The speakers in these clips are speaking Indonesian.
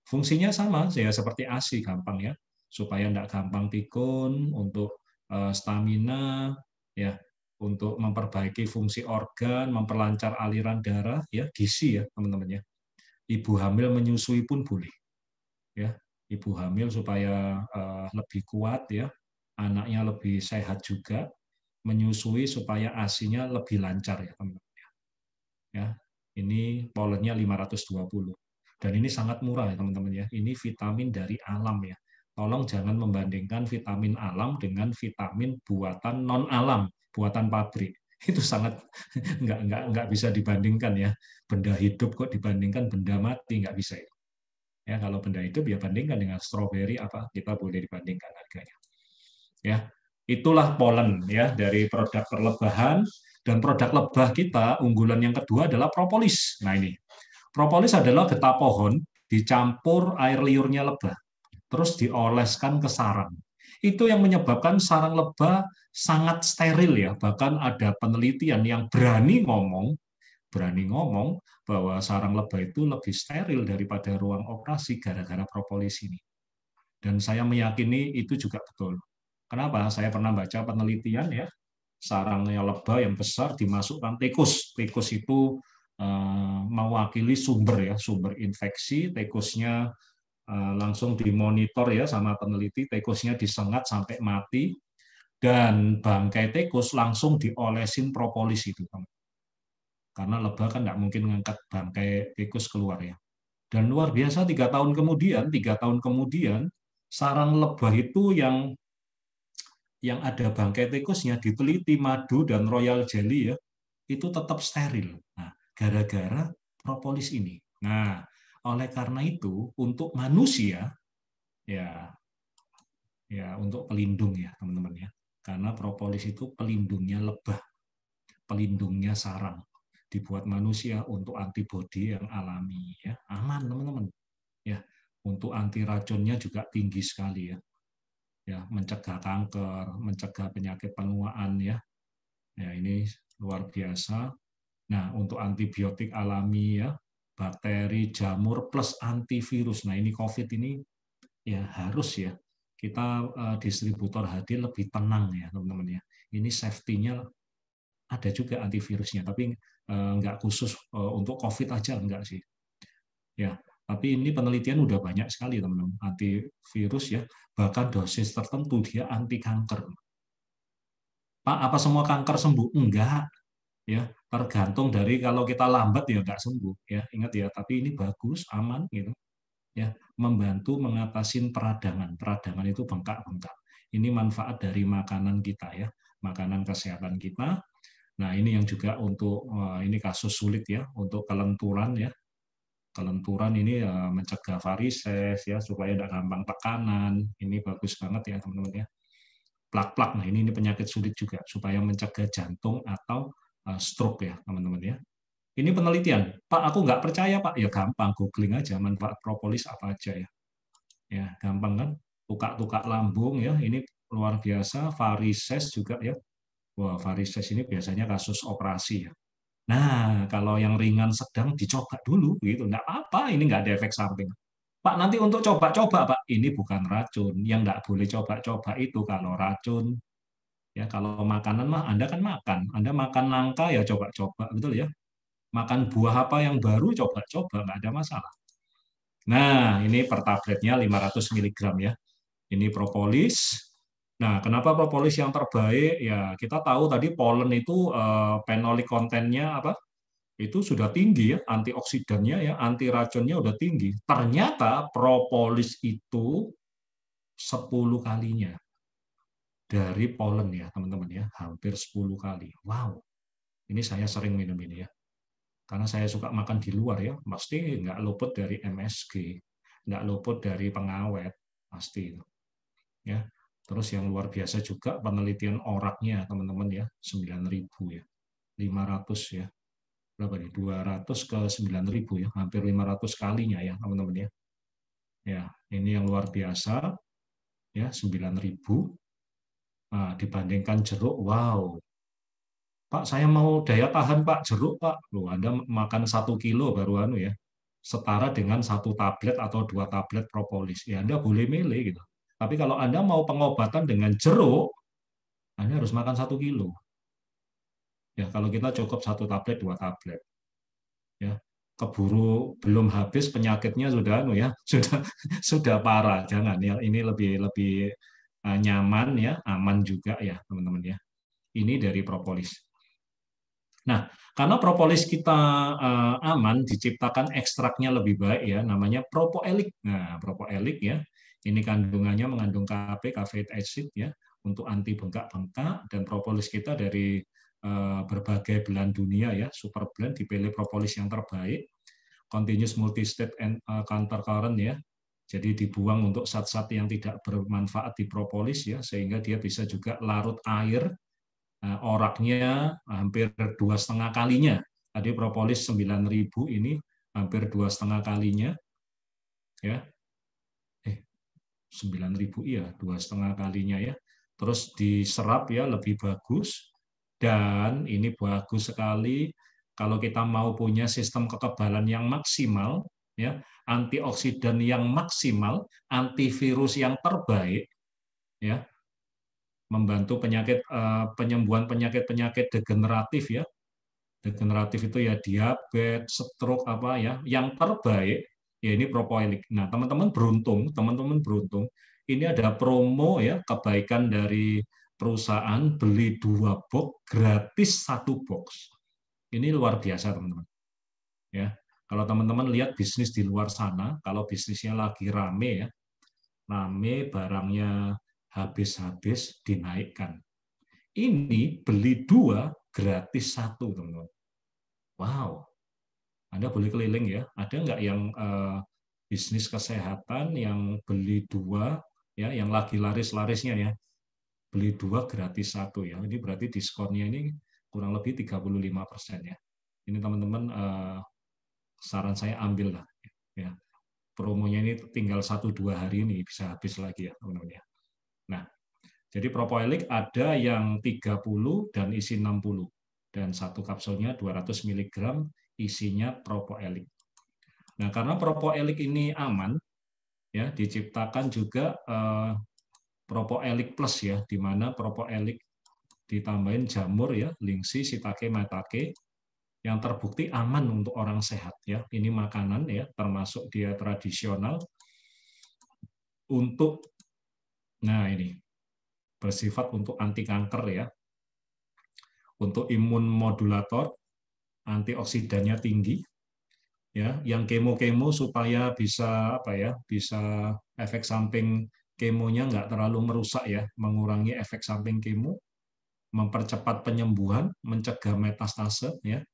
Fungsinya sama, ya seperti ASI gampang ya, supaya tidak gampang pikun, untuk stamina, ya, untuk memperbaiki fungsi organ, memperlancar aliran darah, ya, gizi ya teman-teman ya. Ibu hamil menyusui pun boleh, ya. Ibu hamil supaya lebih kuat ya, anaknya lebih sehat juga, menyusui supaya ASI-nya lebih lancar ya teman-teman. Ya, ini polennya 520. Dan ini sangat murah ya teman-teman ya. Ini vitamin dari alam ya. Tolong jangan membandingkan vitamin alam dengan vitamin buatan non alam, buatan pabrik. Itu sangat nggak bisa dibandingkan ya. Benda hidup kok dibandingkan benda mati, nggak bisa itu. Ya, kalau benda hidup ya bandingkan dengan stroberi apa, kita boleh dibandingkan harganya. Ya, itulah polen ya dari produk perlebahan. Dan produk lebah kita unggulan yang kedua adalah propolis. Nah ini, propolis adalah getah pohon dicampur air liurnya lebah, terus dioleskan ke sarang. Itu yang menyebabkan sarang lebah sangat steril ya. Bahkan ada penelitian yang berani ngomong bahwa sarang lebah itu lebih steril daripada ruang operasi gara-gara propolis ini. Dan saya meyakini itu juga betul. Kenapa? Saya pernah baca penelitian ya, sarangnya lebah yang besar dimasukkan tikus. Tikus itu mewakili sumber ya, sumber infeksi. Tikusnya langsung dimonitor ya sama peneliti. Tikusnya disengat sampai mati dan bangkai tikus langsung diolesin propolis itu. Karena lebah kan tidak mungkin mengangkat bangkai tikus keluar ya. Dan luar biasa 3 tahun kemudian sarang lebah itu yang ada bangkai tikusnya diteliti madu dan royal jelly ya, itu tetap steril. Nah, gara-gara propolis ini. Nah, oleh karena itu untuk manusia ya untuk pelindung ya teman-teman ya. Karena propolis itu pelindungnya lebah, pelindungnya sarang. Dibuat manusia untuk antibodi yang alami ya. Aman teman-teman. Ya, untuk anti racunnya juga tinggi sekali ya. Ya, mencegah kanker, mencegah penyakit penuaan ya. Ya, ini luar biasa. Nah, untuk antibiotik alami ya, bakteri, jamur plus antivirus. Nah, ini COVID ini ya harus ya kita distributor HD lebih tenang ya, teman-teman ya. Ini safety-nya ada juga antivirusnya, tapi nggak khusus untuk COVID aja enggak sih. Ya, tapi ini penelitian udah banyak sekali teman-teman, antivirus ya, bahkan dosis tertentu dia anti kanker. Pak, apa semua kanker sembuh? Enggak, ya tergantung dari kalau kita lambat ya nggak sembuh ya, ingat ya, tapi ini bagus, aman gitu ya, membantu mengatasi peradangan itu bengkak-bengkak. Ini manfaat dari makanan kita ya, makanan kesehatan kita. Nah ini yang juga untuk ini kasus sulit ya, untuk kelenturan ya, kelenturan ini mencegah varises ya, supaya tidak gampang tekanan. Ini bagus banget ya teman-teman ya. Plak-plak, nah ini penyakit sulit juga supaya mencegah jantung atau stroke ya teman-teman ya. Ini penelitian, Pak aku nggak percaya Pak, ya gampang googling aja manfaat propolis apa aja ya. Ya gampang kan, tukak-tukak lambung ya, ini luar biasa, varises juga ya. Wah varises ini biasanya kasus operasi ya. Nah, kalau yang ringan sedang dicoba dulu gitu, nggak apa-apa, ini nggak ada efek samping. Pak, nanti untuk coba-coba, Pak, ini bukan racun. Yang nggak boleh coba-coba itu kalau racun. Ya, kalau makanan mah Anda kan makan. Anda makan nangka ya coba-coba, betul ya. Makan buah apa yang baru coba-coba, nggak ada masalah. Nah, ini per tabletnya 500 mg ya. Ini propolis. Nah, kenapa propolis yang terbaik? Ya, kita tahu tadi polen itu phenolic kontennya apa? Itu sudah tinggi ya, antioksidannya ya, anti racunnya udah tinggi. Ternyata propolis itu 10 kalinya dari polen ya, teman-teman ya, hampir 10 kali. Wow, ini saya sering minum ini ya. Karena saya suka makan di luar ya, pasti nggak luput dari MSG, nggak luput dari pengawet, pasti itu. Ya. Terus yang luar biasa juga penelitian oraknya, teman-teman ya, 9.000 ya, 500 ya, berapa nih? 200 ke 9.000 ya, hampir 500 kalinya ya, teman-teman ya. Ya, ini yang luar biasa ya, 9.000. Nah, dibandingkan jeruk, wow. Pak, saya mau daya tahan Pak, jeruk Pak. Loh, Anda makan 1 kilo baru anu ya. setara dengan 1 tablet atau 2 tablet propolis. Ya Anda boleh milih gitu. Tapi kalau Anda mau pengobatan dengan jeruk, Anda harus makan 1 kilo. Ya kalau kita cukup 1 tablet, 2 tablet. Ya keburu belum habis penyakitnya sudah ya sudah parah. Jangan ya, ini lebih lebih nyaman ya, aman juga ya teman-teman ya. Ini dari propolis. Nah, karena propolis kita aman, diciptakan ekstraknya lebih baik ya, namanya propoelik. Nah, propoelik ya, ini kandungannya mengandung KP, caffeic acid ya, untuk anti bengkak-bengkak, dan propolis kita dari berbagai belahan dunia ya, super blend, dipilih propolis yang terbaik, continuous multi-state and counter current ya. Jadi dibuang untuk zat-zat yang tidak bermanfaat di propolis ya, sehingga dia bisa juga larut air. Oraknya hampir 2,5 kalinya. Tadi propolis 9.000, ini hampir 2,5 kalinya. Ya, 9.000 iya, 2,5 kalinya ya. Terus diserap ya lebih bagus. Dan ini bagus sekali kalau kita mau punya sistem kekebalan yang maksimal, ya, antioksidan yang maksimal, antivirus yang terbaik, ya, membantu penyembuhan penyakit-penyakit degeneratif ya. Degeneratif itu ya diabetes, stroke apa ya, yang terbaik ya ini propoilik. Nah, teman-teman beruntung. Ini ada promo ya, kebaikan dari perusahaan, beli 2 box gratis 1 box. Ini luar biasa teman-teman. Ya, kalau teman-teman lihat bisnis di luar sana, kalau bisnisnya lagi rame ya, rame barangnya habis-habis dinaikkan. Ini beli 2 gratis 1 teman-teman. Wow, Anda boleh keliling ya. Ada nggak yang bisnis kesehatan yang beli 2 ya, yang lagi laris-larisnya ya, beli 2 gratis 1 ya. Ini berarti diskonnya ini kurang lebih 35% ya. Ini teman-teman saran saya ambil lah ya. Promonya ini tinggal 1-2 hari ini bisa habis lagi ya teman-teman ya. Nah, jadi propoilik ada yang 30 dan isi 60. Dan 1 kapsulnya 200 mg isinya propoelik. Nah, karena propoelik ini aman, ya diciptakan juga propoelik plus ya, di mana propoelik ditambahin jamur ya, lingsi, shiitake, maitake, yang terbukti aman untuk orang sehat ya. Ini makanan ya, termasuk dia tradisional untuk, nah ini bersifat untuk anti kanker ya, untuk imun modulator, antioksidannya tinggi, ya, yang kemo-kemo supaya bisa apa ya, bisa efek samping kemonya nggak terlalu merusak ya, mengurangi efek samping kemo, mempercepat penyembuhan, mencegah metastase ya,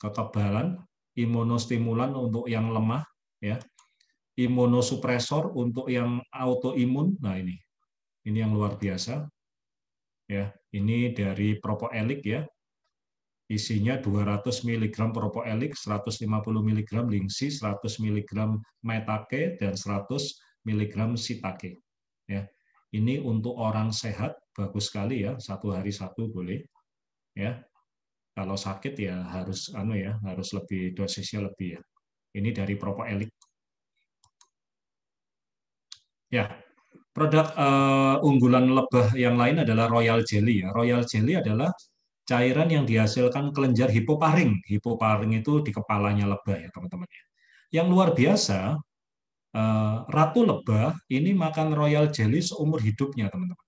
kekebalan, imunostimulan untuk yang lemah ya, imunosupresor untuk yang autoimun. Nah ini yang luar biasa ya. Ini dari propoelik ya. Isinya 200 mg propoelik, 150 mg lingsi, 100 mg maitake, dan 100 mg shiitake. Ya. Ini untuk orang sehat, bagus sekali ya, 1 hari 1 boleh. Ya. Kalau sakit ya harus harus lebih, dosisnya lebih ya. Ini dari propoelik. Ya, produk unggulan lebah yang lain adalah Royal Jelly ya. Royal Jelly adalah cairan yang dihasilkan kelenjar hipoparing. Hipoparing itu di kepalanya lebah ya teman-teman. Yang luar biasa, ratu lebah ini makan royal jelly seumur hidupnya teman-teman.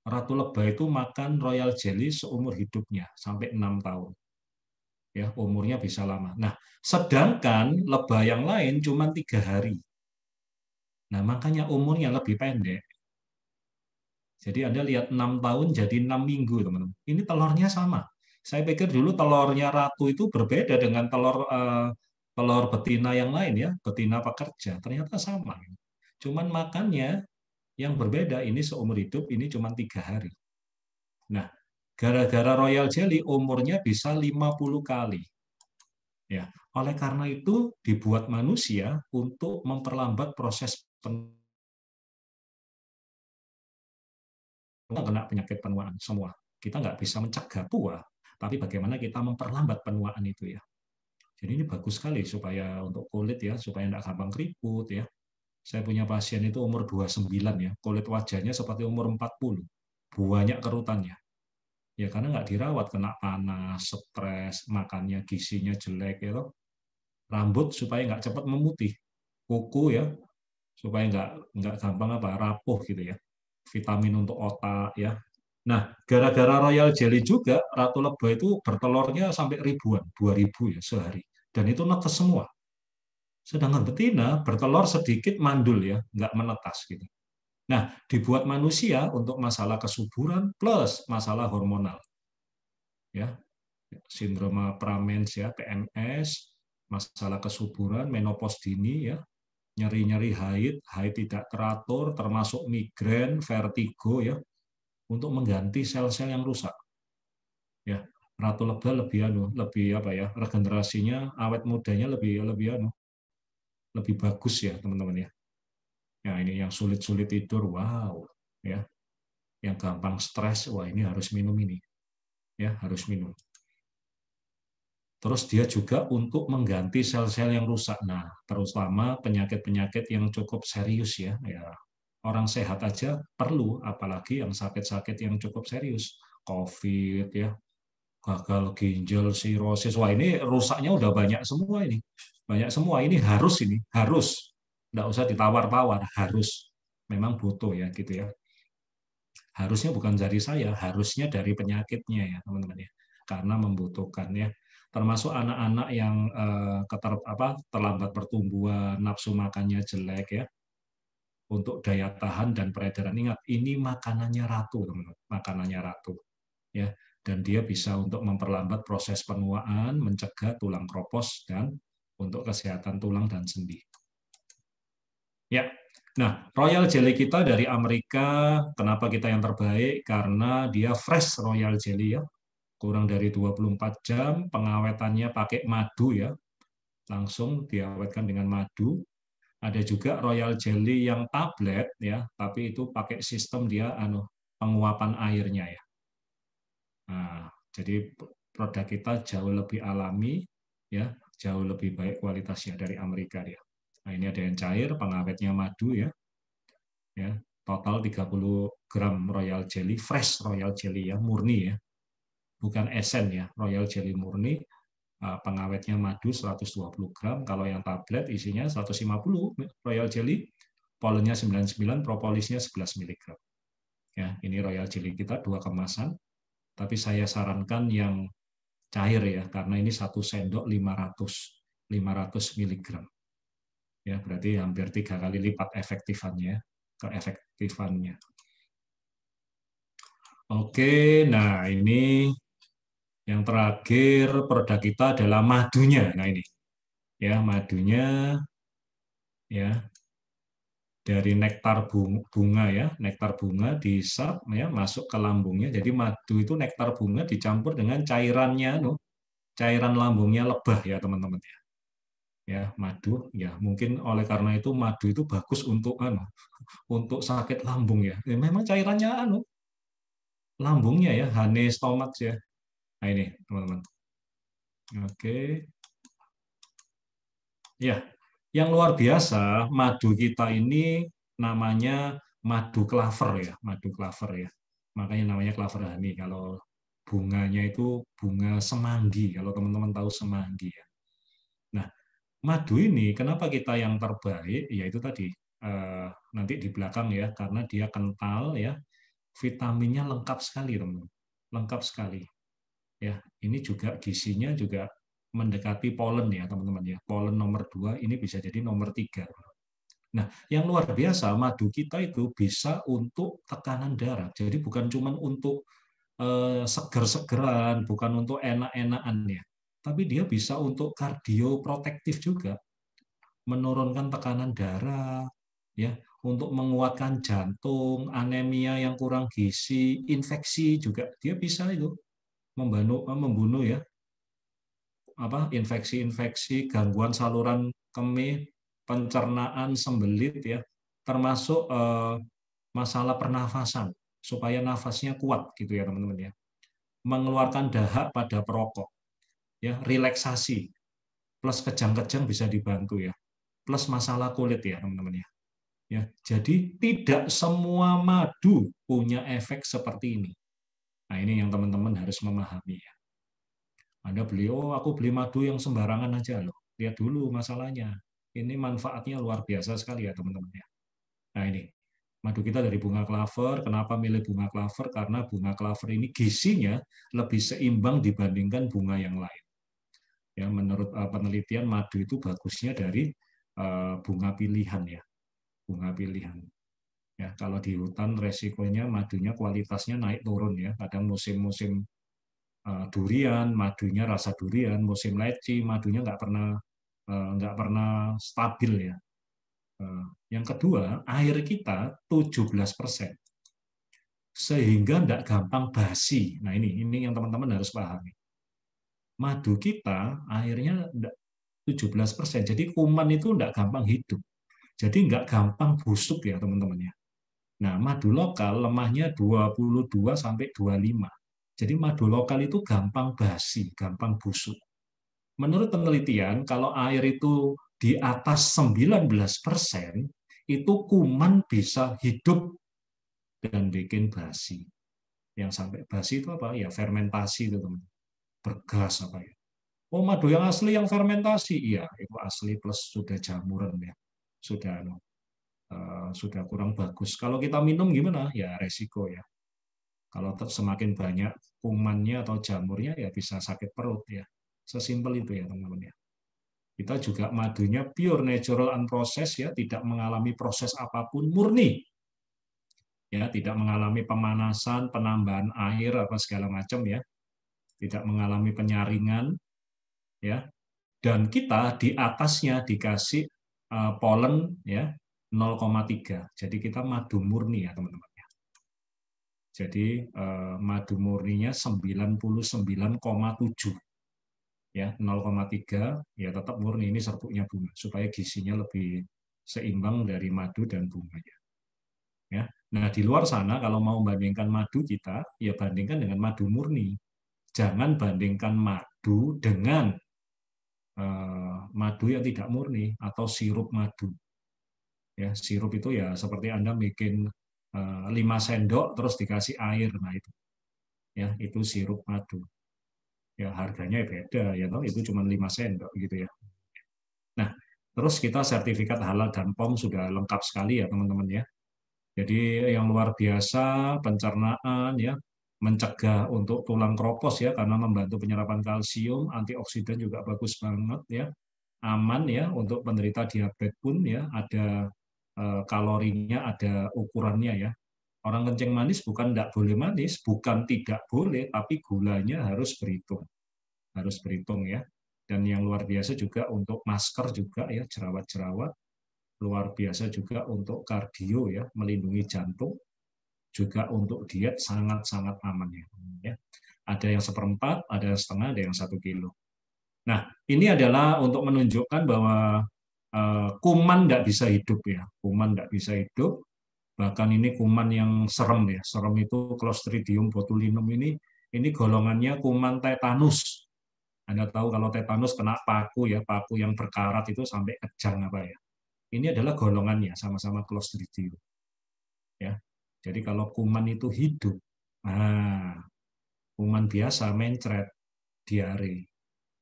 Ratu lebah itu makan royal jelly seumur hidupnya sampai 6 tahun. Ya, umurnya bisa lama. Nah, sedangkan lebah yang lain cuma 3 hari. Nah, makanya umurnya lebih pendek. Jadi Anda lihat 6 tahun jadi 6 minggu, teman-teman. Ini telurnya sama. Saya pikir dulu telurnya ratu itu berbeda dengan telur betina yang lain ya, betina pekerja. Ternyata sama. Cuman makannya yang berbeda, ini seumur hidup, ini cuma 3 hari. Nah, gara-gara Royal Jelly umurnya bisa 50 kali. Ya, oleh karena itu dibuat manusia untuk memperlambat proses kena penyakit penuaan semua. Kita nggak bisa mencegah tua, tapi bagaimana kita memperlambat penuaan itu ya. Jadi ini bagus sekali supaya untuk kulit ya, supaya tidak gampang keriput ya. Saya punya pasien itu umur 29 ya, kulit wajahnya seperti umur 40. Banyak kerutannya. Ya karena nggak dirawat, kena panas, stres, makannya gizinya jelek ya toh. Rambut supaya nggak cepat memutih. Kuku ya, supaya nggak gampang rapuh gitu ya. Vitamin untuk otak ya. Nah, gara-gara royal jelly juga ratu lebah itu bertelurnya sampai ribuan, 2000 ya sehari. Dan itu netes semua. Sedangkan betina bertelur sedikit mandul ya, nggak menetas gitu. Nah, dibuat manusia untuk masalah kesuburan plus masalah hormonal. Ya, sindroma Pramens ya, PMS, masalah kesuburan, menopause dini ya, nyeri-nyeri haid, haid tidak teratur, termasuk migrain, vertigo ya, untuk mengganti sel-sel yang rusak. Ya, ratu lebah lebih apa ya, regenerasinya, awet mudanya lebih lebih lebih bagus ya, teman-teman ya. Ya, ini yang sulit-sulit tidur, wow, ya. Yang gampang stres, wah ini harus minum ini. Ya, harus minum. Terus dia juga untuk mengganti sel-sel yang rusak. Nah, terutama penyakit-penyakit yang cukup serius ya. Ya, orang sehat aja perlu, apalagi yang sakit-sakit yang cukup serius. COVID ya, gagal ginjal, sirosis. Wah, ini rusaknya udah banyak semua ini. Banyak semua. Ini harus. Nggak usah ditawar-tawar, harus. Memang butuh ya gitu ya. Harusnya bukan dari saya, harusnya dari penyakitnya ya teman-teman ya, karena membutuhkannya. Termasuk anak-anak yang terlambat pertumbuhan, nafsu makannya jelek ya, untuk daya tahan dan peredaran. Ingat, ini makanannya ratu teman-teman, makanannya ratu ya, dan dia bisa untuk memperlambat proses penuaan, mencegah tulang kropos dan untuk kesehatan tulang dan sendi. Ya, nah, Royal Jelly kita dari Amerika, kenapa kita yang terbaik? Karena dia fresh Royal Jelly ya, kurang dari 24 jam, pengawetannya pakai madu ya, langsung diawetkan dengan madu. Ada juga Royal Jelly yang tablet ya, tapi itu pakai sistem dia penguapan airnya ya. Nah, jadi produk kita jauh lebih alami ya, jauh lebih baik kualitasnya dari Amerika dia. Nah, ini ada yang cair, pengawetnya madu ya. Ya, total 30 gram royal jelly, fresh royal jelly ya, murni ya, bukan esen ya, royal jelly murni, pengawetnya madu 120 gram, kalau yang tablet isinya 150 royal jelly, polennya 99, propolisnya 11 mg. Ya, ini royal jelly kita 2 kemasan, tapi saya sarankan yang cair ya, karena ini 1 sendok 500 mg. Ya, berarti hampir 3 kali lipat keefektifannya. Oke, nah ini yang terakhir produk kita adalah madunya. Nah ini, ya madunya ya dari nektar bunga ya, nektar bunga dihisap ya masuk ke lambungnya. Jadi madu itu nektar bunga dicampur dengan cairannya, cairan lambungnya lebah ya teman-teman ya. Ya madu ya mungkin oleh karena itu madu itu bagus untuk untuk sakit lambung ya. Memang cairannya lambungnya ya, honey stomach ya. Nah ini teman-teman. Oke. Ya, yang luar biasa, madu kita ini namanya madu klaver ya, madu klaver ya. Makanya namanya klaver honey. Kalau bunganya itu bunga semanggi, kalau teman-teman tahu semanggi ya. Nah, madu ini kenapa kita yang terbaik? Ya itu tadi nanti di belakang ya, karena dia kental ya, vitaminnya lengkap sekali teman-teman, lengkap sekali. Ya, ini juga gizinya juga mendekati polen ya teman-teman ya. Polen nomor 2 ini bisa jadi nomor 3. Nah, yang luar biasa madu kita itu bisa untuk tekanan darah. Jadi bukan cuma untuk seger-segeran, bukan untuk enak-enakan ya. Tapi dia bisa untuk kardioprotektif juga, menurunkan tekanan darah, ya, untuk menguatkan jantung, anemia yang kurang gizi, infeksi juga dia bisa itu membunuh ya infeksi-infeksi, gangguan saluran kemih, pencernaan, sembelit ya, termasuk masalah pernafasan supaya nafasnya kuat gitu ya teman-teman ya. Mengeluarkan dahak pada perokok ya, relaksasi. plus kejang-kejang bisa dibantu ya, plus masalah kulit ya teman-teman ya. Ya, jadi tidak semua madu punya efek seperti ini. Nah, ini yang teman-teman harus memahami ya. Anda beli, oh aku beli madu yang sembarangan aja loh. Lihat dulu masalahnya. Ini manfaatnya luar biasa sekali ya teman-teman ya. Nah ini, madu kita dari bunga klaver. Kenapa milih bunga klaver? Karena bunga klaver ini gizinya lebih seimbang dibandingkan bunga yang lain. Ya, menurut penelitian madu itu bagusnya dari bunga pilihan ya, bunga pilihan. Ya, kalau di hutan resikonya madunya kualitasnya naik turun ya. Kadang musim-musim durian, madunya rasa durian, musim leci, madunya nggak pernah stabil ya. Yang kedua, air kita 17%, sehingga nggak gampang basi. Nah ini yang teman-teman harus pahami. Madu kita airnya 17%, jadi kuman itu nggak gampang hidup. Jadi nggak gampang busuk ya teman-teman ya. Nah, madu lokal lemahnya 22 sampai 25. Jadi madu lokal itu gampang basi, gampang busuk. Menurut penelitian, kalau air itu di atas 19%, itu kuman bisa hidup dan bikin basi. Yang sampai basi itu apa? Ya fermentasi itu, teman. Bergas apa ya. Oh, madu yang asli yang fermentasi. Iya, itu asli plus sudah jamuran ya. Sudah kurang bagus. Kalau kita minum gimana? Ya resiko ya. Kalau semakin banyak kumannya atau jamurnya ya bisa sakit perut ya. Sesimpel itu ya teman-teman ya. Kita juga madunya pure natural unprocessed ya, tidak mengalami proses apapun, murni. Ya, tidak mengalami pemanasan, penambahan air apa segala macam ya. Tidak mengalami penyaringan ya. Dan kita di atasnya dikasih polen ya 0,3. Jadi kita madu murni ya, teman-teman. Jadi madu murninya 99,7 ya, 0,3 ya tetap murni, ini serbuknya bunga supaya gizinya lebih seimbang dari madu dan bunganya. Ya. Nah, di luar sana kalau mau bandingkan madu kita, ya bandingkan dengan madu murni. Jangan bandingkan madu dengan madu yang tidak murni atau sirup madu. Ya, sirup itu ya seperti Anda bikin 5 sendok terus dikasih air, nah itu. Ya, itu sirup madu. Ya harganya beda ya, toh itu cuma 5 sendok gitu ya. Nah, terus kita sertifikat halal dan POM sudah lengkap sekali ya teman-teman ya. Jadi yang luar biasa pencernaan ya, mencegah untuk tulang kropos ya karena membantu penyerapan kalsium, antioksidan juga bagus banget ya. Aman ya untuk penderita diabetes pun ya, ada kalorinya, ada ukurannya ya. Orang kencing manis bukan tidak boleh manis, bukan tidak boleh, tapi gulanya harus berhitung. Harus berhitung ya. Dan yang luar biasa juga untuk masker juga ya, jerawat-jerawat. Luar biasa juga untuk kardio ya, melindungi jantung. Juga untuk diet sangat-sangat aman ya. Ada yang 1/4, ada yang setengah, ada yang 1 kilo. Nah, ini adalah untuk menunjukkan bahwa kuman tidak bisa hidup ya. Kuman tidak bisa hidup. Bahkan ini kuman yang serem ya. Serem itu Clostridium botulinum ini golongannya kuman tetanus. Anda tahu kalau tetanus kena paku ya, paku yang berkarat itu sampai kejang apa ya. Ini adalah golongannya sama-sama Clostridium. Ya. Jadi kalau kuman itu hidup, nah kuman biasa mencret, diare.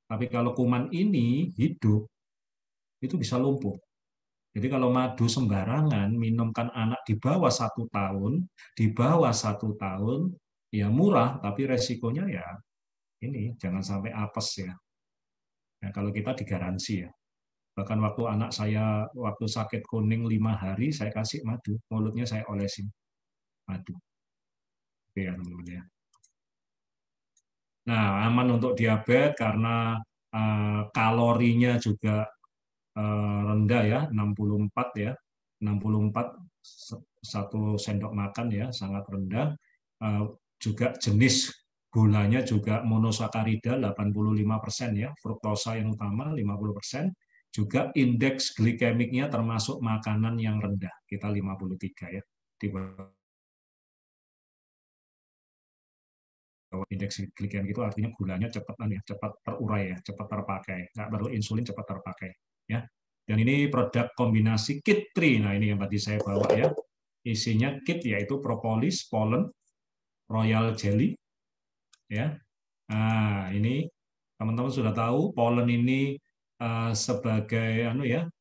Tapi kalau kuman ini hidup, itu bisa lumpuh. Jadi kalau madu sembarangan, minumkan anak di bawah 1 tahun, ya murah, tapi resikonya ya ini jangan sampai apes ya. Nah, kalau kita digaransi ya. Bahkan waktu anak saya waktu sakit kuning 5 hari, saya kasih madu, mulutnya saya olesin madu. Oke, ya, teman-teman ya. Nah, aman untuk diabetes karena kalorinya juga rendah ya, 64 ya. 64 1 sendok makan ya, sangat rendah. Juga jenis gulanya juga monosakarida 85% ya, fruktosa yang utama 50%. Juga indeks glikemiknya termasuk makanan yang rendah, kita 53 ya. Di Kalau indeks glikemik itu artinya gulanya cepat terurai ya, cepat terpakai. Nggak perlu insulin, cepat terpakai. Ya. Dan ini produk kombinasi KIT 3. Nah, ini yang tadi saya bawa ya. Isinya KIT yaitu propolis, pollen, royal jelly. Ya. Nah, ini teman-teman sudah tahu pollen ini sebagai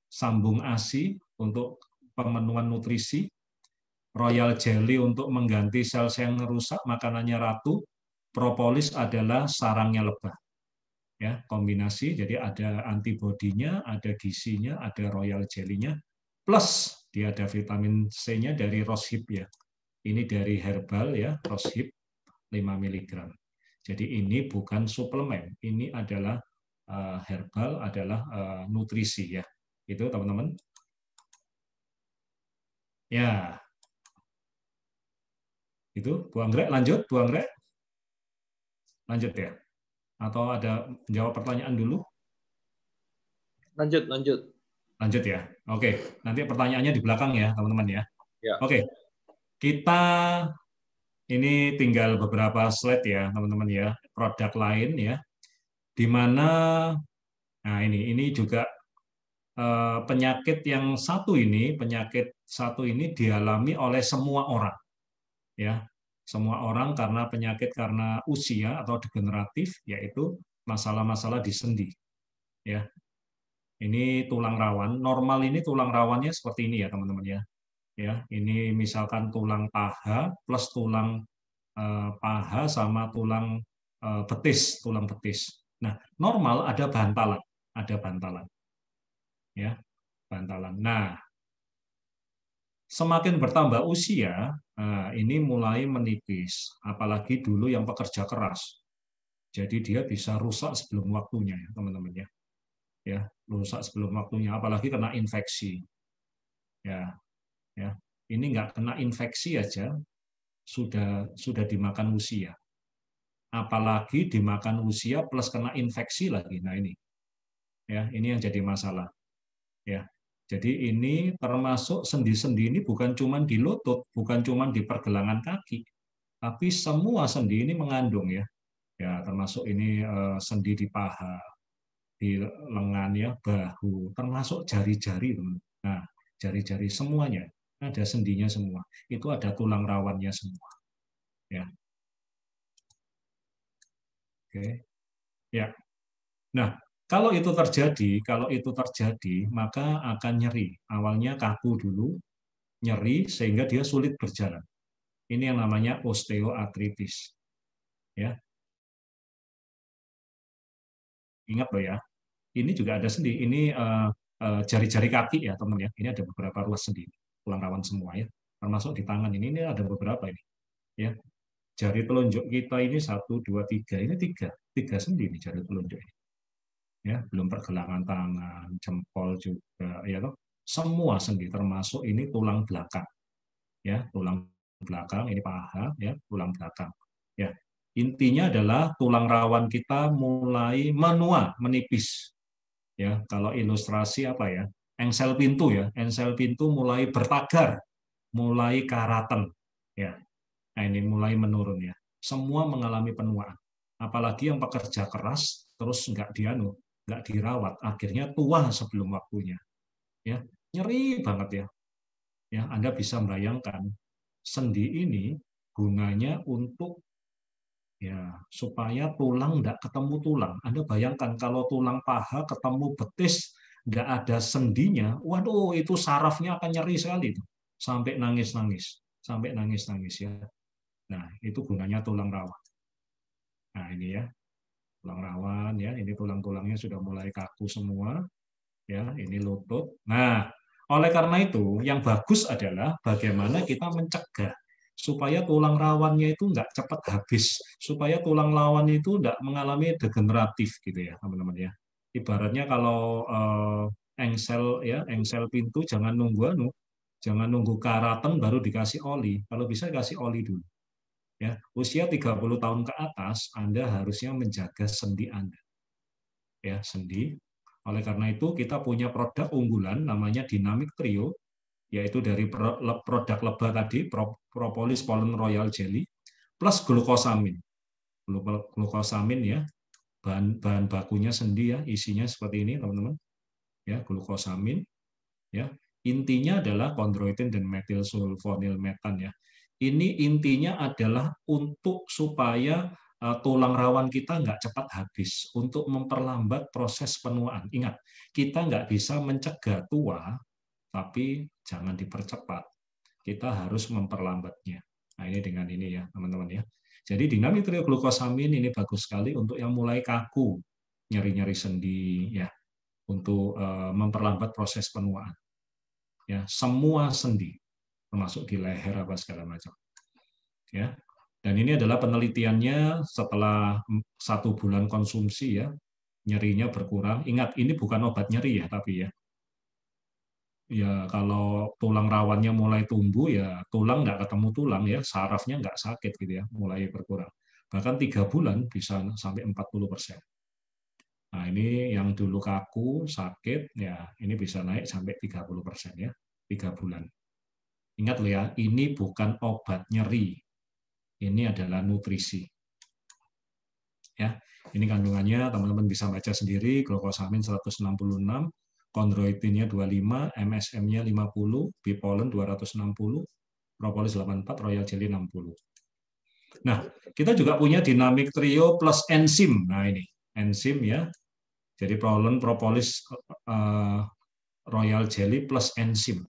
sambung ASI untuk pemenuhan nutrisi. Royal jelly untuk mengganti sel-sel yang rusak makanannya ratu. Propolis adalah sarangnya lebah. Ya, kombinasi jadi ada antibodinya, ada gizinya, ada royal jelly-nya, plus dia ada vitamin C-nya dari rose hip ya. Ini dari herbal ya, rose hip 5 mg. Jadi ini bukan suplemen, ini adalah herbal, adalah nutrisi ya. Itu teman-teman. Ya. Itu Bu Anggrek, lanjut Bu Anggrek. Lanjut ya. Atau ada menjawab pertanyaan dulu? Lanjut. Lanjut ya. Oke, nanti pertanyaannya di belakang ya, teman-teman ya. Ya. Oke. Kita ini tinggal beberapa slide ya, teman-teman ya. Produk lain ya. Di mana nah ini juga penyakit satu ini dialami oleh semua orang. Ya. Semua orang karena usia atau degeneratif, yaitu masalah-masalah di sendi. Ya, ini tulang rawan. Normal ini tulang rawannya seperti ini ya teman-teman ya. Ya, ini misalkan tulang paha plus tulang paha sama tulang tulang betis. Nah, normal ada bantalan. Ya, bantalan. Nah, semakin bertambah usia, ini mulai menipis. Apalagi dulu yang pekerja keras. Jadi dia bisa rusak sebelum waktunya ya, teman-teman ya. Ya, rusak sebelum waktunya, apalagi kena infeksi. Ya, ya. Ini nggak kena infeksi aja sudah dimakan usia. Apalagi dimakan usia plus kena infeksi lagi. Nah, ini. Ya, ini yang jadi masalah. Ya. Jadi ini termasuk sendi-sendi ini bukan cuma di lutut, bukan cuma di pergelangan kaki, tapi semua sendi ini mengandung ya. Ya, termasuk ini sendi di paha, di lengan ya, bahu, termasuk jari-jari. Nah, jari-jari semuanya ada sendinya semua. Itu ada tulang rawannya semua. Ya. Oke. Ya. Nah, kalau itu terjadi, maka akan nyeri. Awalnya kaku dulu, nyeri sehingga dia sulit berjalan. Ini yang namanya osteoartritis. Ya. Ingat loh ya. Ini juga ada sendi. Ini jari-jari kaki ya, teman ya. Ini ada beberapa ruas sendi, tulang rawan semua ya. Termasuk di tangan ini ada beberapa ini. Ya. Jari telunjuk kita ini 1, 2, 3. Ini tiga sendi nih jari telunjuk ini. Ya, belum pergelangan tangan, jempol juga ya toh. Semua sendi termasuk ini tulang belakang. Ya, tulang belakang ini paha ya, tulang belakang. Ya. Intinya adalah tulang rawan kita mulai menua, menipis. Ya, kalau ilustrasi apa ya? Engsel pintu ya, engsel pintu mulai bertagar, mulai karatan. Ya. Nah, ini mulai menurun ya. Semua mengalami penuaan. Apalagi yang pekerja keras terus nggak dirawat, akhirnya tua sebelum waktunya. Ya, nyeri banget ya. Ya, Anda bisa membayangkan sendi ini gunanya untuk ya supaya tulang nggak ketemu tulang. Anda bayangkan kalau tulang paha ketemu betis nggak ada sendinya, waduh itu sarafnya akan nyeri sekali itu. Sampai nangis-nangis ya. Nah, itu gunanya tulang rawan. Nah, ini ya, tulang rawan ya, ini tulang-tulangnya sudah mulai kaku semua. Ya, ini lutut. Nah, oleh karena itu yang bagus adalah bagaimana kita mencegah supaya tulang rawannya itu nggak cepat habis, supaya tulang rawan itu nggak mengalami degeneratif gitu ya, teman-teman ya. Ibaratnya kalau engsel pintu jangan nunggu karatan baru dikasih oli. Kalau bisa kasih oli dulu. Ya, usia 30 tahun ke atas Anda harusnya menjaga sendi Anda. Ya, sendi. Oleh karena itu kita punya produk unggulan namanya Dynamic Trio, yaitu dari produk lebah tadi, propolis pollen royal jelly plus glukosamin. Glukosamin ya, bahan bakunya sendi ya, isinya seperti ini teman-teman. Ya, glukosamin ya. Intinya adalah kondroitin dan metilsulfonilmetan ya. Ini intinya adalah untuk supaya tulang rawan kita nggak cepat habis, untuk memperlambat proses penuaan. Ingat, kita nggak bisa mencegah tua, tapi jangan dipercepat. Kita harus memperlambatnya. Nah, ini dengan ini ya, teman-teman ya. Jadi dinamitrioglukosamin ini bagus sekali untuk yang mulai kaku, nyeri-nyeri sendi ya, untuk memperlambat proses penuaan. Ya, semua sendi, termasuk di leher apa segala macam. Ya. Dan ini adalah penelitiannya setelah 1 bulan konsumsi ya, nyerinya berkurang. Ingat, ini bukan obat nyeri ya, tapi ya. Ya kalau tulang rawannya mulai tumbuh ya tulang nggak ketemu tulang ya, sarafnya nggak sakit gitu ya, mulai berkurang. Bahkan 3 bulan bisa sampai 40%. Nah ini yang dulu kaku, sakit, ya ini bisa naik sampai 30% ya, 3 bulan. Ingat loh ya, ini bukan obat nyeri, ini adalah nutrisi. Ya, ini kandungannya teman-teman bisa baca sendiri, glukosamin 166, kondroitinnya 25, MSM-nya 50, bipolen 260, propolis 84, royal jelly 60. Nah, kita juga punya dinamik trio plus enzim. Nah, ini enzim ya. Jadi pollen, propolis, royal jelly plus enzim.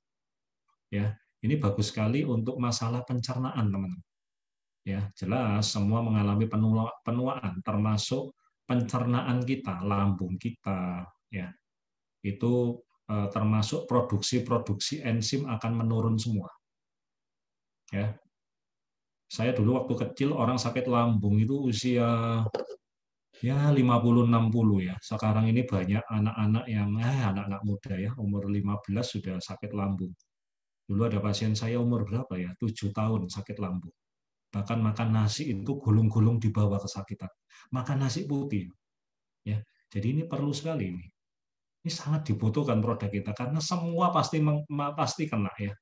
Ya, ini bagus sekali untuk masalah pencernaan, teman-teman. Ya, jelas semua mengalami penuaan, termasuk pencernaan kita, lambung kita, ya. Itu termasuk produksi enzim akan menurun semua. Ya. Saya dulu waktu kecil orang sakit lambung itu usia ya 50-60 ya. Sekarang ini banyak anak-anak yang anak-anak muda ya, umur 15 sudah sakit lambung. Dulu ada pasien saya umur berapa ya? 7 tahun sakit lambung. Bahkan makan nasi itu gulung-gulung di bawah kesakitan. Makan nasi putih. Ya. Jadi ini perlu sekali ini. Ini sangat dibutuhkan produk kita karena semua pasti kena ya.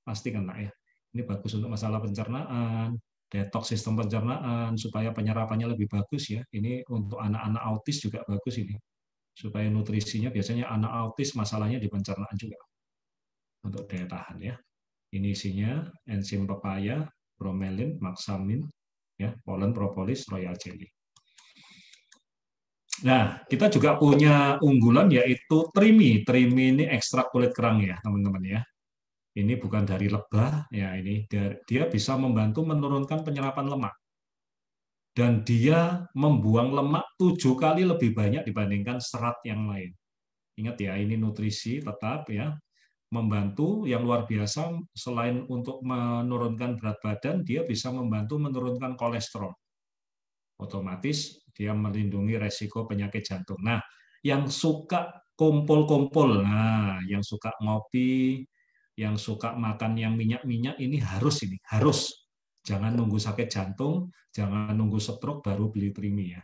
Pasti kena ya. Ini bagus untuk masalah pencernaan, detox sistem pencernaan supaya penyerapannya lebih bagus ya. Ini untuk anak-anak autis juga bagus ini. Supaya nutrisinya biasanya anak autis masalahnya di pencernaan juga. Untuk daya tahan ya. Ini isinya enzim pepaya, bromelin, maksamin, ya, pollen, propolis, royal jelly. Nah, kita juga punya unggulan yaitu trimi. Trimi ini ekstrak kulit kerang ya, teman-teman ya. Ini bukan dari lebah, ya ini dia bisa membantu menurunkan penyerapan lemak. Dan dia membuang lemak 7 kali lebih banyak dibandingkan serat yang lain. Ingat ya, ini nutrisi tetap ya. Membantu yang luar biasa, selain untuk menurunkan berat badan, dia bisa membantu menurunkan kolesterol. Otomatis dia melindungi resiko penyakit jantung. Nah, yang suka kumpul-kumpul, nah, yang suka ngopi, yang suka makan yang minyak-minyak ini harus jangan nunggu sakit jantung, jangan nunggu stroke baru beli Trimi ya.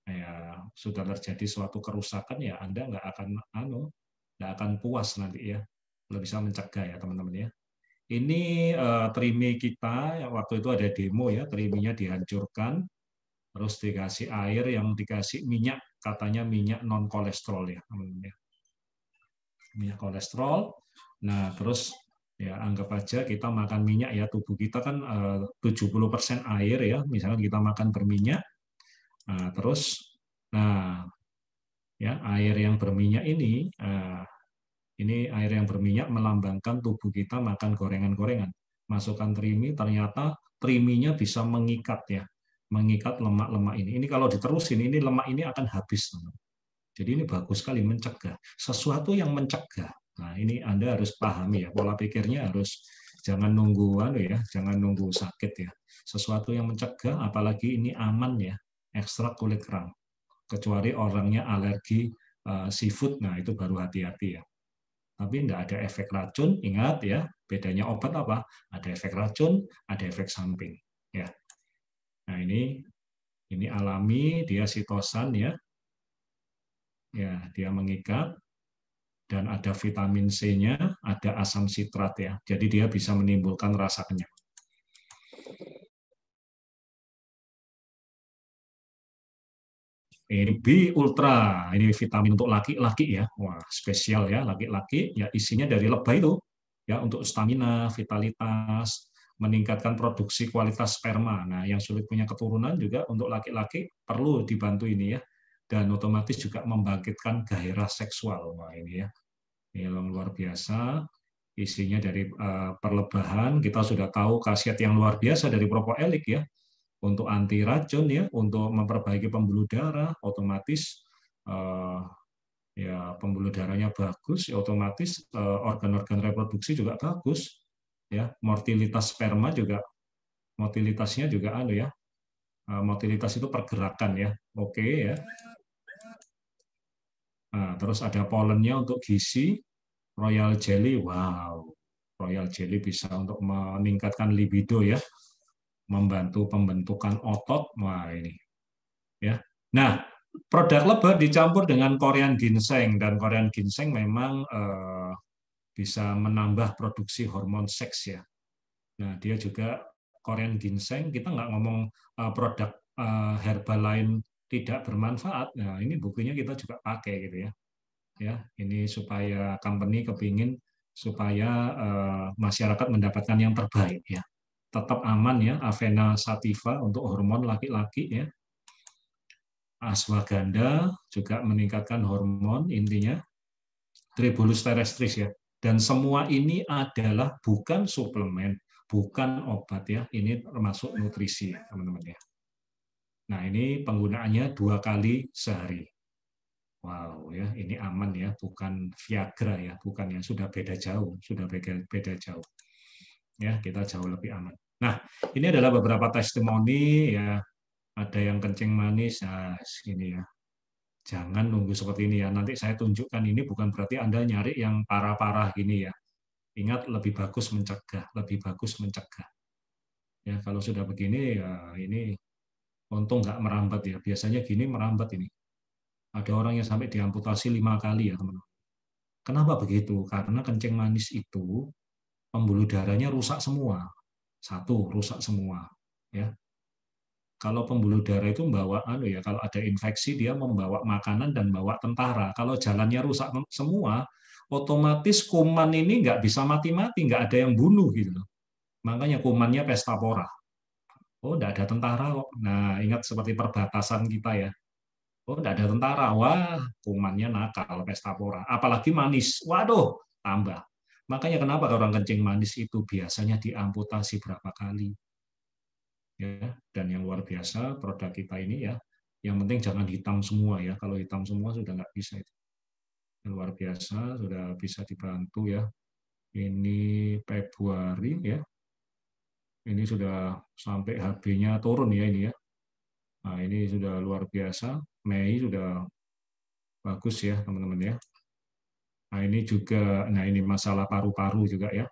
Ya sudah terjadi suatu kerusakan ya Anda nggak akan puas nanti ya. Kalau bisa mencegah ya teman-teman ya. Ini Trimi kita yang waktu itu ada demo ya, Triminya dihancurkan, terus dikasih air yang dikasih minyak, katanya minyak non kolesterol ya teman-teman ya. Minyak kolesterol. Nah, terus ya anggap aja kita makan minyak ya, tubuh kita kan 70% air ya, misalnya kita makan berminyak. Nah, terus ya air yang berminyak ini air yang berminyak melambangkan tubuh kita makan gorengan-gorengan. Masukkan Trimi, ternyata Triminya bisa mengikat ya, mengikat lemak-lemak ini. Ini kalau diterusin ini lemak ini akan habis. Jadi ini bagus sekali mencegah. Sesuatu yang mencegah. Nah, ini Anda harus pahami ya, pola pikirnya harus jangan nunggu jangan nunggu sakit ya. Sesuatu yang mencegah, apalagi ini aman ya, ekstrak kulit kerang. Kecuali orangnya alergi seafood, nah itu baru hati-hati ya. Tapi tidak ada efek racun, ingat ya, bedanya obat apa? Ada efek racun, ada efek samping. Ya. Nah ini alami, dia sitosan ya. Ya, dia mengikat. Dan ada vitamin C-nya, ada asam sitrat ya. Jadi dia bisa menimbulkan rasa kenyang. Ini B Ultra, ini vitamin untuk laki-laki ya. Wah, spesial ya laki-laki. Ya isinya dari lebah itu ya untuk stamina, vitalitas, meningkatkan produksi kualitas sperma. Nah, yang sulit punya keturunan juga untuk laki-laki perlu dibantu ini ya. Dan otomatis juga membangkitkan gairah seksual. Wah, ini ya. Ini yang luar biasa. Isinya dari perlebahan, kita sudah tahu khasiat yang luar biasa dari propoelik ya untuk anti racun ya, untuk memperbaiki pembuluh darah, otomatis eh, ya pembuluh darahnya bagus, ya otomatis organ-organ reproduksi juga bagus, ya motilitas sperma juga, motilitasnya juga anu ya, motilitas itu pergerakan ya, oke ya. Nah, terus ada polennya untuk gizi, royal jelly, wow, royal jelly bisa untuk meningkatkan libido ya, membantu pembentukan otot, wah ini ya. Nah, produk lebah dicampur dengan Korean ginseng dan Korean ginseng memang bisa menambah produksi hormon seks ya. Nah, dia juga Korean ginseng kita nggak ngomong produk herbal lain tidak bermanfaat. Nah, ini buktinya kita juga pakai gitu ya. Ya, ini supaya company kepingin supaya masyarakat mendapatkan yang terbaik ya. Tetap aman ya, Avena sativa untuk hormon laki-laki ya. Ashwagandha juga meningkatkan hormon intinya, Tribulus terrestris ya. Dan semua ini adalah bukan suplemen, bukan obat ya. Ini termasuk nutrisi ya, teman-teman ya. Nah, ini penggunaannya 2 kali sehari. Wow ya, ini aman ya, bukan Viagra ya, bukan ya, sudah beda jauh, sudah beda jauh. Ya, kita jauh lebih aman. Nah, ini adalah beberapa testimoni ya, ada yang kencing manis, nah ini ya. Jangan nunggu seperti ini ya. Nanti saya tunjukkan ini bukan berarti Anda nyari yang parah-parah gini ya. Ingat lebih bagus mencegah, lebih bagus mencegah. Ya, kalau sudah begini ya ini untung nggak merambat ya. Biasanya gini merambat ini. Ada orang yang sampai diamputasi 5 kali ya teman-teman. Kenapa begitu? Karena kencing manis itu pembuluh darahnya rusak semua. Satu, rusak semua. Ya, kalau pembuluh darah itu membawa anu ya, kalau ada infeksi dia membawa makanan dan bawa tentara. Kalau jalannya rusak semua, otomatis kuman ini nggak bisa mati-mati, nggak ada yang bunuh gitu loh. Makanya kumannya pesta pora. Oh, nggak ada tentara kok. Nah, ingat seperti perbatasan kita ya. Oh, nggak ada tentara. Wah, kumannya nakal, pesta pora. Apalagi manis. Waduh, tambah. Makanya kenapa orang kencing manis itu biasanya diamputasi berapa kali? Ya, dan yang luar biasa produk kita ini ya, yang penting jangan hitam semua ya, kalau hitam semua sudah nggak bisa itu. Yang luar biasa sudah bisa dibantu ya. Ini Februari ya, ini sudah sampai HB-nya turun ya ini ya. Nah, ini sudah luar biasa. Mei sudah bagus ya teman-teman ya. Nah, ini juga, nah ini masalah paru-paru juga ya.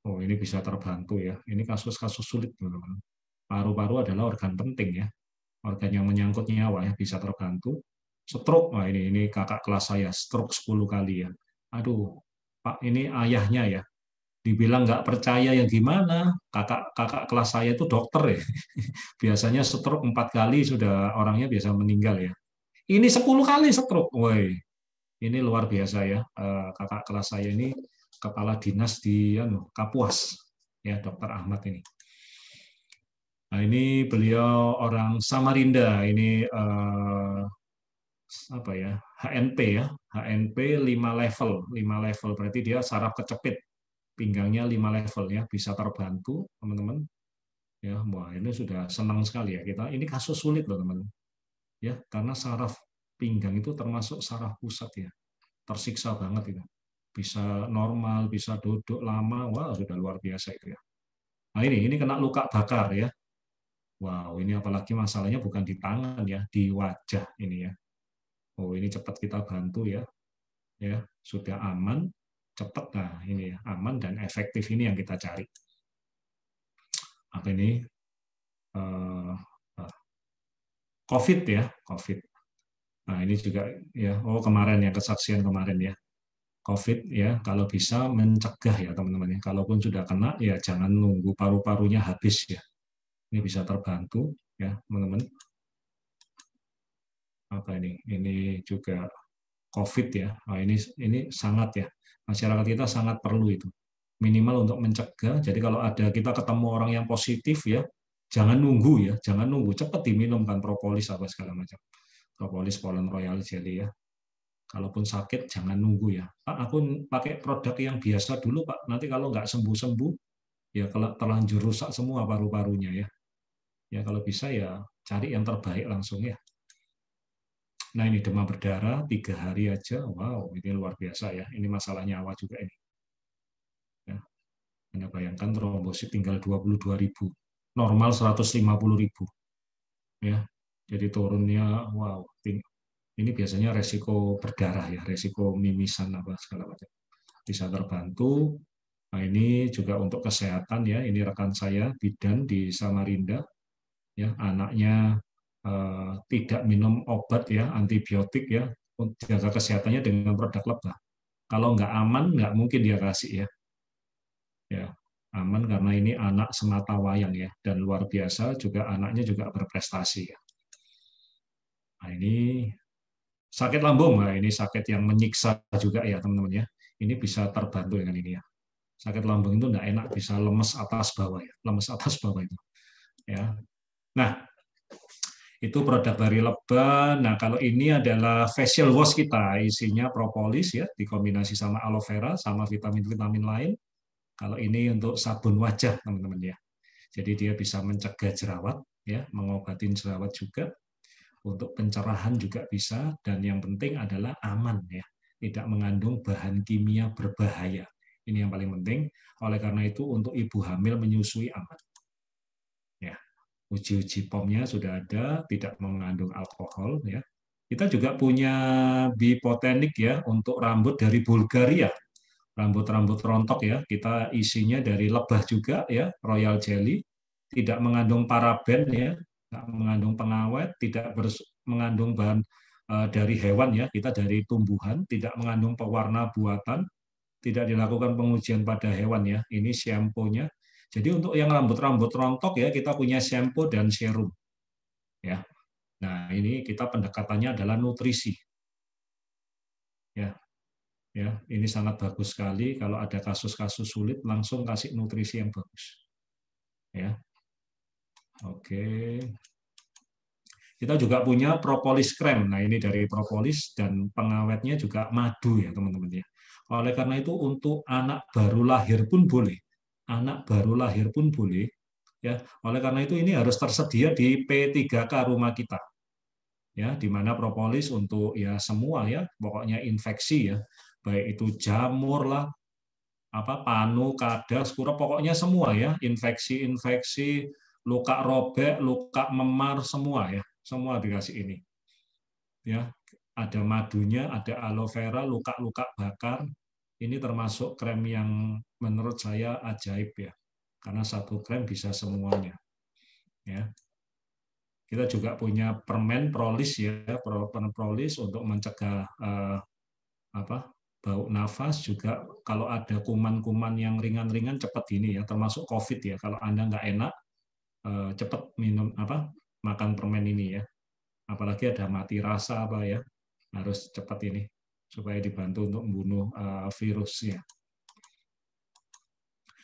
Oh, ini bisa terbantu ya. Ini kasus-kasus sulit teman-teman. Paru-paru adalah organ penting ya, organ yang menyangkut nyawa ya, bisa terbantu. Stroke, wah ini kakak kelas saya, stroke 10 kali ya. Aduh, Pak, ini ayahnya ya. Dibilang nggak percaya ya gimana? Kakak kelas saya itu dokter ya. Biasanya stroke 4 kali sudah orangnya biasa meninggal ya. Ini 10 kali stroke, woi. Ini luar biasa ya. Kakak kelas saya ini kepala dinas di Kapuas, ya Dokter Ahmad ini. Nah, ini beliau orang Samarinda. Ini apa ya? HNP ya. HNP 5 level, 5 level. Berarti dia saraf kecepit. Pinggangnya 5 level ya, bisa terbantu, teman-teman. Ya, wah ini sudah senang sekali ya kita. Ini kasus sulit loh, teman-teman. Ya, karena saraf pinggang itu termasuk saraf pusat ya. Tersiksa banget itu. Bisa normal, bisa duduk lama, wah sudah luar biasa itu ya. Nah, ini kena luka bakar ya. Wow, ini apalagi masalahnya bukan di tangan ya, di wajah ini ya. Oh, ini cepat kita bantu ya. Ya, sudah aman, cepat. Nah, ini ya, aman dan efektif ini yang kita cari. Apa ini? COVID ya, COVID. Nah, ini juga ya, oh kemarin ya kesaksian kemarin ya. COVID ya, kalau bisa mencegah ya teman-teman ya. Kalaupun sudah kena ya jangan nunggu paru-parunya habis ya. Ini bisa terbantu ya teman-teman. apa ini? Ini juga COVID ya. Nah, ini sangat ya. Masyarakat kita sangat perlu itu. Minimal untuk mencegah. Jadi kalau ada kita ketemu orang yang positif ya, jangan nunggu ya, jangan nunggu, cepat diminum kan propolis apa segala macam. Propolis pollen royal jelly ya. Kalaupun sakit jangan nunggu ya. Pak, aku pakai produk yang biasa dulu Pak. Nanti kalau nggak sembuh-sembuh, ya kalau terlanjur rusak semua paru-parunya ya. Ya kalau bisa ya cari yang terbaik langsung ya. Nah ini demam berdarah 3 hari aja, wow ini luar biasa ya. Ini masalah nyawa juga ini. Ya, Anda bayangkan trombosit tinggal 22.000, normal 150.000 ya. Jadi turunnya wow. Ini biasanya resiko berdarah ya, resiko mimisan apa segala macam. Bisa terbantu. Nah ini juga untuk kesehatan ya. Ini rekan saya bidan di Samarinda ya, anaknya tidak minum obat ya, antibiotik ya, untuk jaga kesehatannya dengan produk lebah. Kalau nggak aman nggak mungkin dia kasih ya. Ya aman karena ini anak semata wayang ya, dan luar biasa juga anaknya juga berprestasi ya. Nah ini sakit lambung, nah ini sakit yang menyiksa juga ya teman-teman ya. Ini bisa terbantu dengan ini ya. Sakit lambung itu nggak enak, bisa lemes atas bawah ya, lemes atas bawah itu ya. Nah itu produk dari lebah. Nah kalau ini adalah facial wash kita, isinya propolis ya, dikombinasi sama aloe vera sama vitamin-vitamin lain. Kalau ini untuk sabun wajah teman-teman ya. Jadi dia bisa mencegah jerawat ya, mengobati jerawat juga. Untuk pencerahan juga bisa, dan yang penting adalah aman ya, tidak mengandung bahan kimia berbahaya. Ini yang paling penting. Oleh karena itu untuk ibu hamil menyusui aman. Ya, uji-uji POM-nya sudah ada, tidak mengandung alkohol ya. Kita juga punya bipotenik ya untuk rambut dari Bulgaria, rambut-rambut rontok ya. Kita isinya dari lebah juga ya, royal jelly, tidak mengandung paraben ya, tidak mengandung pengawet, tidak mengandung bahan dari hewan ya, kita dari tumbuhan, tidak mengandung pewarna buatan, tidak dilakukan pengujian pada hewan ya. Ini shampoo-nya. Jadi untuk yang rambut-rambut rontok ya, kita punya shampoo dan serum ya. Nah, ini kita pendekatannya adalah nutrisi. Ya, ya, ini sangat bagus sekali kalau ada kasus-kasus sulit langsung kasih nutrisi yang bagus. Ya. Oke. Kita juga punya propolis krem. Nah, ini dari propolis dan pengawetnya juga madu ya, teman-teman ya. Oleh karena itu untuk anak baru lahir pun boleh. Anak baru lahir pun boleh ya. Oleh karena itu ini harus tersedia di P3K rumah kita. Ya, di mana propolis untuk ya semua ya, pokoknya infeksi ya. Baik itu jamur lah, apa panu, kadas, kura, pokoknya semua ya, infeksi-infeksi, luka robek, luka memar semua ya, semua dikasih ini. Ya, ada madunya, ada aloe vera, luka-luka bakar. Ini termasuk krem yang menurut saya ajaib ya, karena satu krem bisa semuanya. Ya, kita juga punya permen prolis ya, permen prolis untuk mencegah apa bau nafas juga. Kalau ada kuman-kuman yang ringan-ringan cepat ini ya, termasuk COVID ya. Kalau Anda nggak enak, cepat minum apa makan permen ini ya. Apalagi ada mati rasa apa ya, harus cepat ini supaya dibantu untuk membunuh virusnya.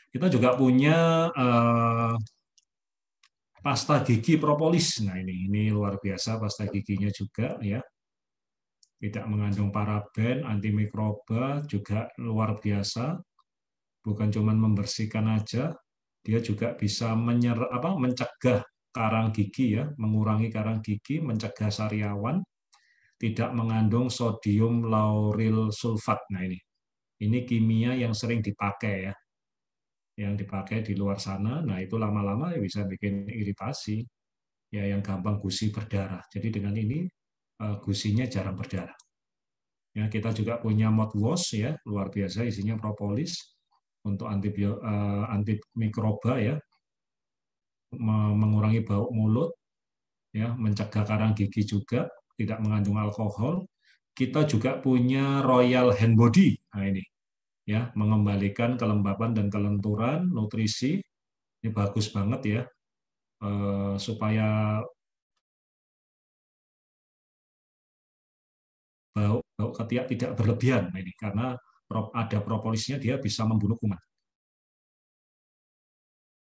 Kita juga punya pasta gigi propolis. Nah ini luar biasa pasta giginya juga ya. Tidak mengandung paraben, antimikroba, juga luar biasa. Bukan cuma membersihkan aja, dia juga bisa mencegah karang gigi ya, mengurangi karang gigi, mencegah sariawan, tidak mengandung sodium lauryl sulfat. Nah ini kimia yang sering dipakai ya, yang dipakai di luar sana. Nah itu lama-lama bisa bikin iritasi, ya yang gampang gusi berdarah. Jadi dengan ini gusinya jarang berdarah. Ya, kita juga punya mouthwash ya, luar biasa isinya propolis untuk antimikroba ya, mengurangi bau mulut, ya, mencegah karang gigi juga, tidak mengandung alkohol. Kita juga punya Royal Hand Body. Nah ini ya, mengembalikan kelembapan dan kelenturan, nutrisi. Ini bagus banget ya, supaya bau ketiak tidak berlebihan. Nah, ini karena ada propolisnya, dia bisa membunuh kuman.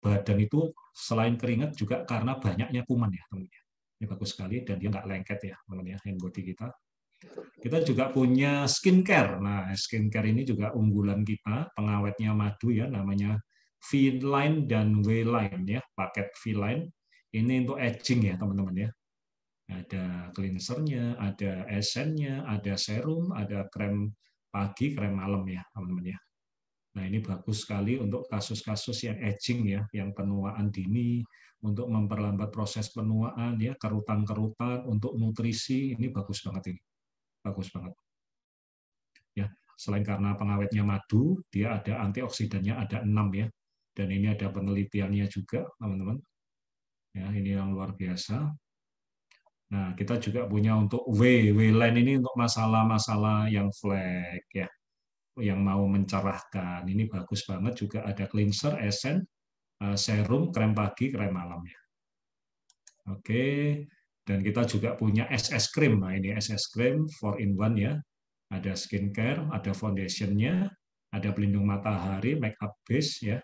Badan itu selain keringat juga karena banyaknya kuman ya teman-teman. Ini bagus sekali dan dia nggak lengket ya teman-teman ya, hand body kita. Kita juga punya skincare. Nah, skincare ini juga unggulan kita, pengawetnya madu ya, namanya V-Line dan W-Line ya, paket V-Line. Ini untuk aging ya teman-teman ya. Ada cleansernya, ada esennya, ada serum, ada krem pagi, krem malam ya teman-teman ya. Nah, ini bagus sekali untuk kasus-kasus yang aging ya, yang penuaan dini, untuk memperlambat proses penuaan ya, kerutan-kerutan, untuk nutrisi, ini bagus banget ini. Bagus banget. Ya, selain karena pengawetnya madu, dia ada antioksidannya ada 6 ya. Dan ini ada penelitiannya juga, teman-teman. Ya, ini yang luar biasa. Nah, kita juga punya untuk W-line ini untuk masalah-masalah yang flek ya, yang mau mencerahkan. Ini bagus banget, juga ada cleanser, esen, serum, krem pagi, krem malam ya. Oke, dan kita juga punya SS cream. Nah, ini SS cream 4-in-1 ya. Ada skincare, ada foundationnya, ada pelindung matahari, make up base ya.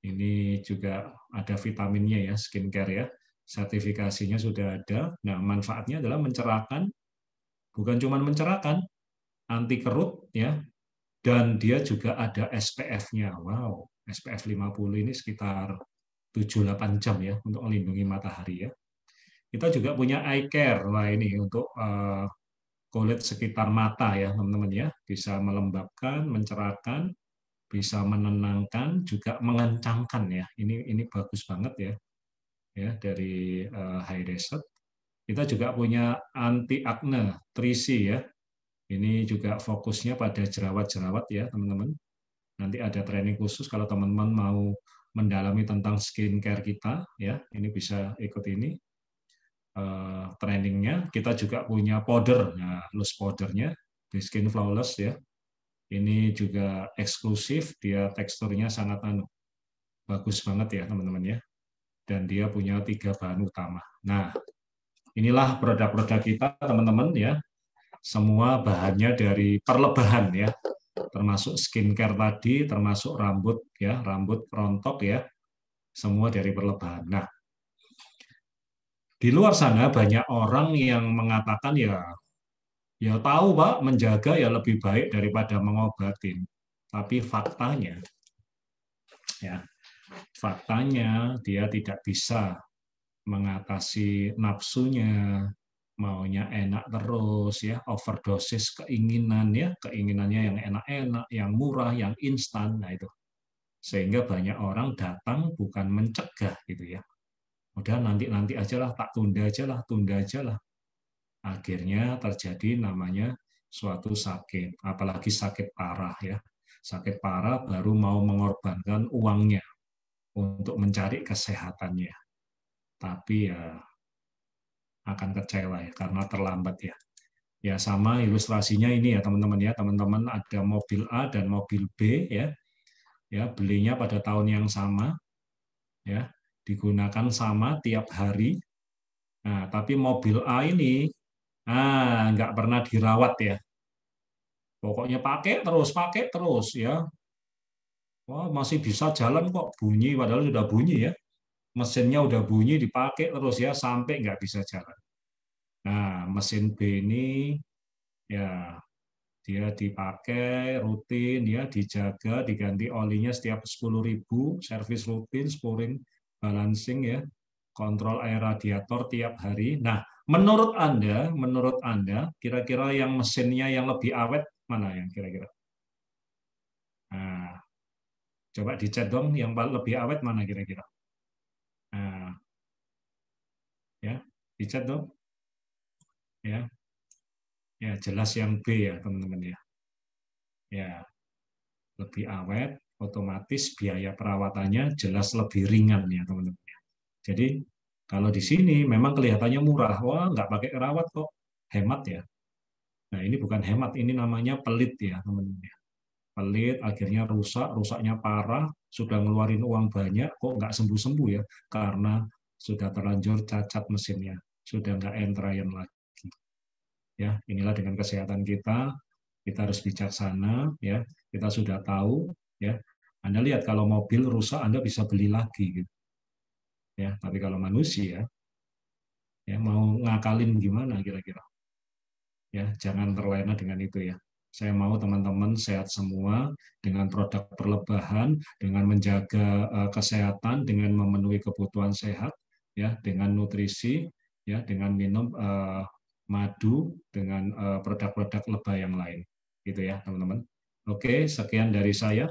Ini juga ada vitaminnya ya, skincare ya. Sertifikasinya sudah ada. Nah, manfaatnya adalah mencerahkan, bukan cuma mencerahkan, anti kerut ya, dan dia juga ada SPF-nya. Wow, SPF 50 ini sekitar 7-8 jam ya untuk melindungi matahari ya. Kita juga punya eye care. Nah, ini untuk kulit sekitar mata ya, teman-teman ya. Bisa melembabkan, mencerahkan, bisa menenangkan, juga mengencangkan ya. Ini bagus banget ya. Ya, dari High Desert. Kita juga punya anti acne 3C ya. Ini juga fokusnya pada jerawat-jerawat ya, teman-teman. Nanti ada training khusus kalau teman-teman mau mendalami tentang skincare kita ya. Ini bisa ikut ini trainingnya. Kita juga punya powder, nah, loose powdernya di Skin Flawless ya. Ini juga eksklusif, dia teksturnya sangat bagus banget ya teman-teman ya. Dan dia punya 3 bahan utama. Nah, inilah produk-produk kita teman-teman ya. Semua bahannya dari perlebahan ya, termasuk skincare tadi, termasuk rambut ya, rambut rontok ya, semua dari perlebahan. Nah, di luar sana banyak orang yang mengatakan ya tahu Pak, menjaga ya lebih baik daripada mengobatin. Tapi faktanya dia tidak bisa mengatasi nafsunya, maunya enak terus ya, overdosis keinginan ya, keinginannya yang enak-enak, yang murah, yang instan. Nah itu, sehingga banyak orang datang bukan mencegah gitu ya, udah nanti aja lah, tak tunda aja lah. Akhirnya terjadi namanya suatu sakit, apalagi sakit parah ya, sakit parah baru mau mengorbankan uangnya untuk mencari kesehatannya, tapi ya akan kecewa ya karena terlambat ya. Ya sama ilustrasinya ini ya teman-teman ya, teman-teman ada mobil A dan mobil B ya. Ya, belinya pada tahun yang sama ya, digunakan sama tiap hari. Nah, tapi mobil A ini nggak pernah dirawat ya. Pokoknya pakai terus ya. Wah, masih bisa jalan kok, bunyi padahal sudah bunyi ya. Mesinnya udah bunyi, dipakai terus ya sampai nggak bisa jalan. Nah, mesin B ini ya dia dipakai rutin ya, dijaga, diganti olinya setiap 10.000, servis rutin, spuring, balancing ya, kontrol air radiator tiap hari. Nah, menurut Anda, kira-kira yang mesinnya yang lebih awet mana yang kira-kira? Nah, coba dicek dong, yang lebih awet mana kira-kira? Nah, ya, dicek dong. Ya, ya jelas yang B ya teman-teman ya. Ya, lebih awet, otomatis biaya perawatannya jelas lebih ringan ya teman-teman. Jadi kalau di sini memang kelihatannya murah, wah nggak pakai rawat kok, hemat ya. Nah ini bukan hemat, ini namanya pelit ya teman-teman. Pelit, akhirnya rusaknya parah, sudah ngeluarin uang banyak, kok nggak sembuh-sembuh ya, karena sudah terlanjur cacat mesinnya, sudah nggak entrayan lagi. Ya, inilah dengan kesehatan kita harus bijaksana, ya. Kita sudah tahu, ya. Anda lihat kalau mobil rusak Anda bisa beli lagi gitu. Ya, tapi kalau manusia ya mau ngakalin gimana kira-kira? Ya, jangan terlena dengan itu ya. Saya mau teman-teman sehat semua dengan produk perlebahan, dengan menjaga kesehatan, dengan memenuhi kebutuhan sehat, ya, dengan nutrisi, ya, dengan minum madu, dengan produk-produk lebah yang lain, gitu ya teman-teman. Oke, sekian dari saya.